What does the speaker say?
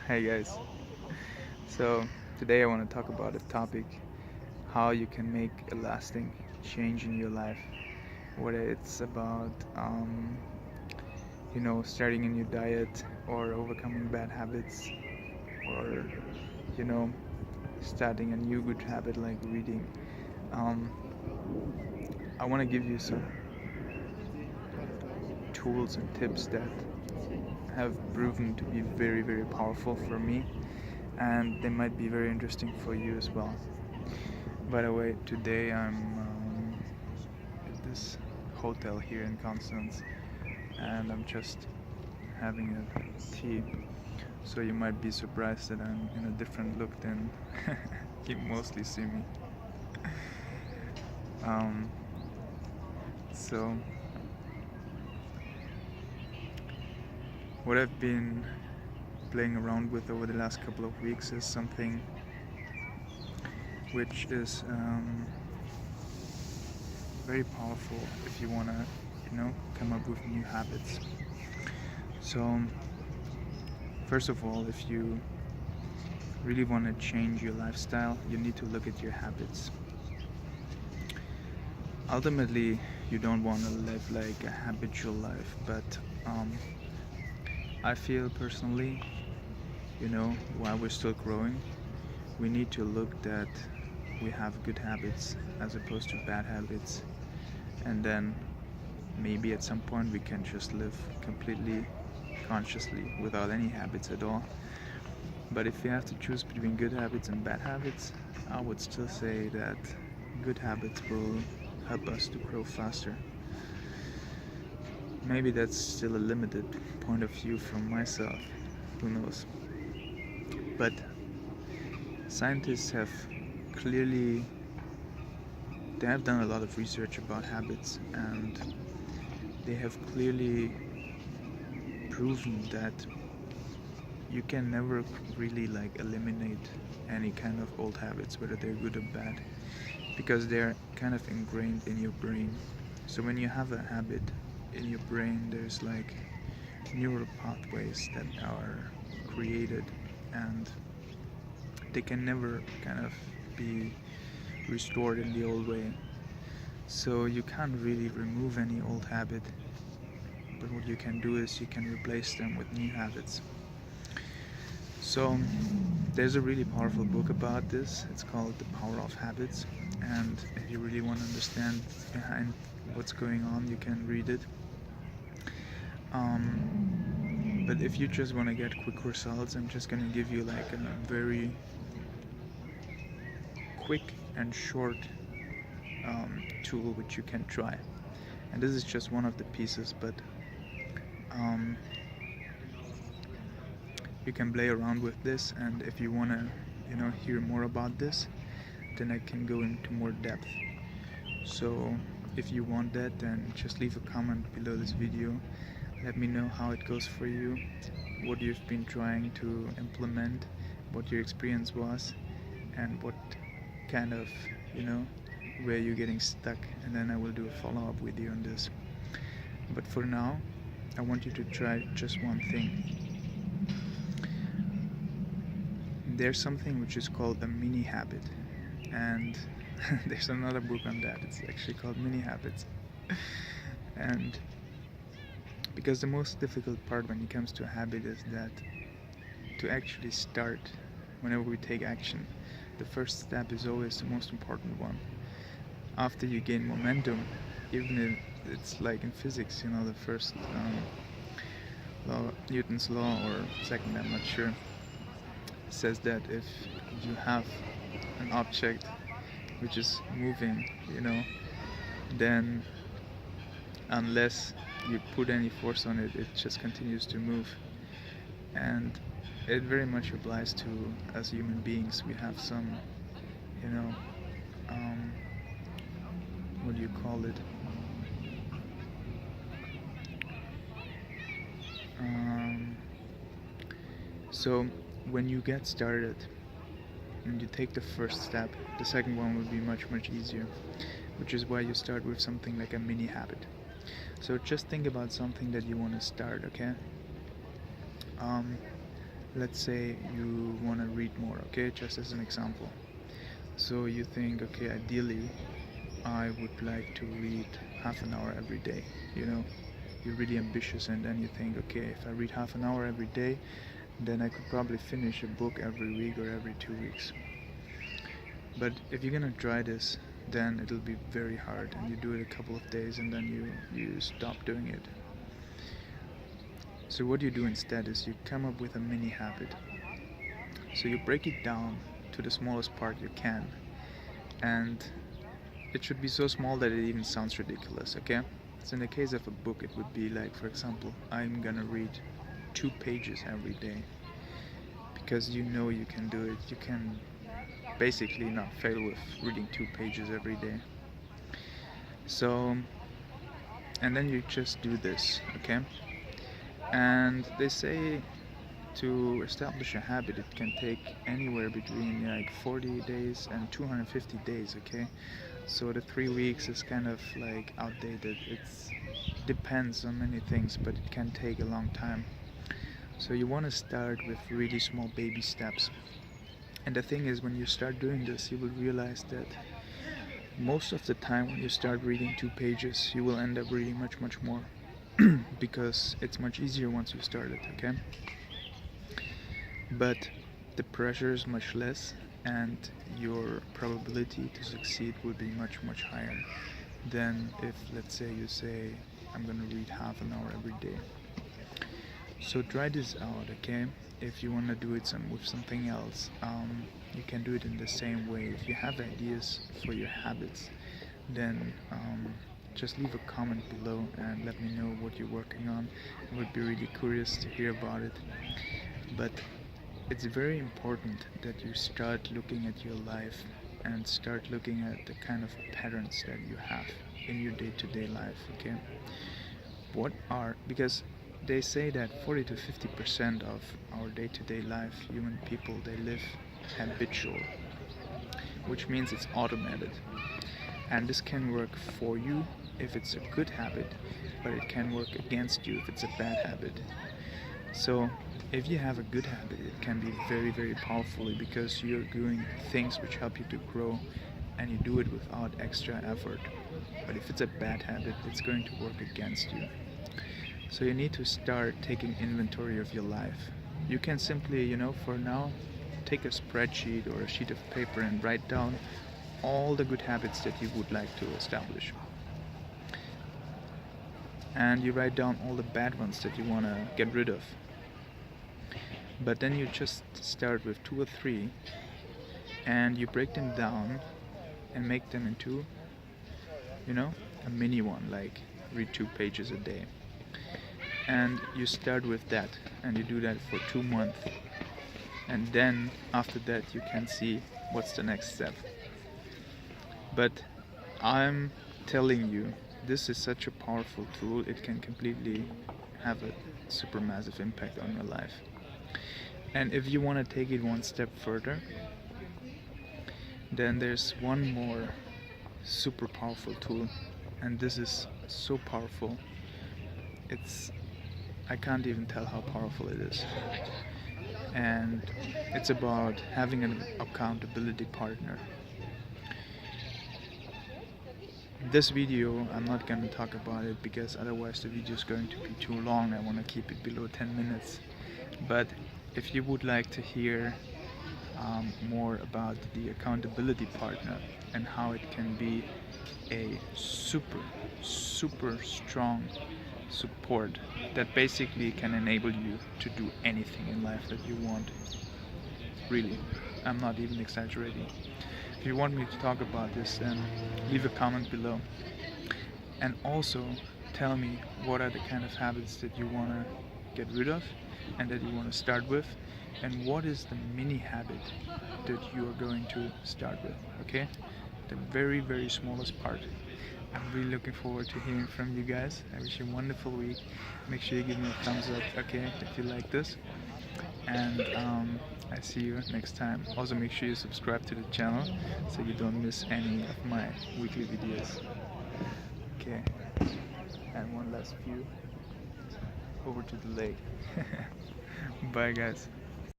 Hey guys. So today I want to talk about a topic: how you can make a lasting change in your life. Whether it's about, starting a new diet, or overcoming bad habits, or you know, starting a new good habit like reading. Um, I want to give you some tools and tips that have proven to be very, very powerful for me, and they might be very interesting for you as well. By the way, today I'm at this hotel here in Constance, and I'm just having a tea. So you might be surprised that I'm in a different look than you mostly see me. Um, so what I've been playing around with over the last couple of weeks is something which is very powerful if you want to, come up with new habits. So first of all, if you really want to change your lifestyle, you need to look at your habits. Ultimately, you don't want to live like a habitual life, but um, I feel personally, while we're still growing, we need to look that we have good habits as opposed to bad habits, and then maybe at some point we can just live completely consciously without any habits at all. But if you have to choose between good habits and bad habits, I would still say that good habits will help us to grow faster. Maybe that's still a limited point of view from myself, who knows. But scientists have clearly, they have done a lot of research about habits, and they have clearly proven that you can never really eliminate any kind of old habits, whether they're good or bad, because they're kind of ingrained in your brain. So when you have a habit in your brain, there's neural pathways that are created, and they can never kind of be restored in the old way. So you can't really remove any old habit, but what you can do is you can replace them with new habits. So there's a really powerful book about this. It's called The Power of Habits, and if you really want to understand behind what's going on, you can read it. But if you just want to get quick results, I'm just going to give you a very quick and short tool which you can try. And this is just one of the pieces, but um, you can play around with this, and if you want to hear more about this, then I can go into more depth. So if you want that, then just leave a comment below this video. Let me know how it goes for you, what you've been trying to implement, what your experience was, and what kind of where you're getting stuck, and then I will do a follow-up with you on this. But for now, I want you to try just one thing. There's something which is called a mini habit, and there's another book on that. It's actually called Mini Habits. And because the most difficult part when it comes to a habit is that to actually start, whenever we take action, the first step is always the most important one. After you gain momentum, even if it's like in physics, the first law, Newton's law, or second, I'm not sure, says that if you have an object which is moving, then unless you put any force on it, it just continues to move. And it very much applies to us human beings. We have some, what do you call it? So when you get started and you take the first step, the second one will be much, much easier, which is why you start with something like a mini habit. So just think about something that you want to start, okay? let's say you want to read more, okay, just as an example. So you think, okay, ideally I would like to read half an hour every day. You're really ambitious, and then you think, okay, if I read half an hour every day, then I could probably finish a book every week or every 2 weeks. But if you're gonna try this, then it'll be very hard, and you do it a couple of days and then you stop doing it. So what you do instead is you come up with a mini habit. So you break it down to the smallest part you can, and it should be so small that it even sounds ridiculous, okay? So in the case of a book, it would be like, for example, I'm gonna read 2 pages every day, because you can do it. You can basically not fail with reading 2 pages every day. So, and then you just do this, okay? And they say to establish a habit, it can take anywhere between like 40 days and 250 days, okay? So the 3 weeks is kind of like outdated. It depends on many things, but it can take a long time. So you want to start with really small baby steps. And the thing is, when you start doing this, you will realize that most of the time when you start reading 2 pages, you will end up reading much more because it's much easier once you start it, okay? But the pressure is much less, and your probability to succeed will be much higher than if, let's say, you say, I'm gonna read half an hour every day. So try this out, okay? If you want to do it with something else, you can do it in the same way. If you have ideas for your habits, then just leave a comment below and let me know what you're working on. I would be really curious to hear about it. But it's very important that you start looking at your life and start looking at the kind of patterns that you have in your day-to-day life, okay? Because they say that 40 to 50% of our day-to-day life, human people, they live habitual, which means it's automated. And this can work for you if it's a good habit, but it can work against you if it's a bad habit. So if you have a good habit, it can be very powerful because you're doing things which help you to grow, and you do it without extra effort. But if it's a bad habit, it's going to work against you. So you need to start taking inventory of your life. You can simply, for now, take a spreadsheet or a sheet of paper and write down all the good habits that you would like to establish. And you write down all the bad ones that you want to get rid of. But then you just start with 2 or 3 and you break them down and make them into, a mini one, like read 2 pages a day. And you start with that, and you do that for 2 months, and then after that you can see what's the next step. But I'm telling you, this is such a powerful tool. It can completely have a super massive impact on your life. And if you want to take it one step further, then there's one more super powerful tool, and this is so powerful. I can't even tell how powerful it is. And it's about having an accountability partner. This video, I'm not going to talk about it because otherwise the video is going to be too long. I want to keep it below 10 minutes. But if you would like to hear more about the accountability partner and how it can be a super strong support that basically can enable you to do anything in life that you want. Really, I'm not even exaggerating. If you want me to talk about this, then leave a comment below. And also tell me what are the kind of habits that you want to get rid of and that you want to start with, and what is the mini habit that you are going to start with, okay? The very smallest part. I'm really looking forward to hearing from you guys. I wish you a wonderful week. Make sure you give me a thumbs up, okay, if you like this. And I see you next time. Also make sure you subscribe to the channel so you don't miss any of my weekly videos. Okay, and one last view over to the lake. Bye guys.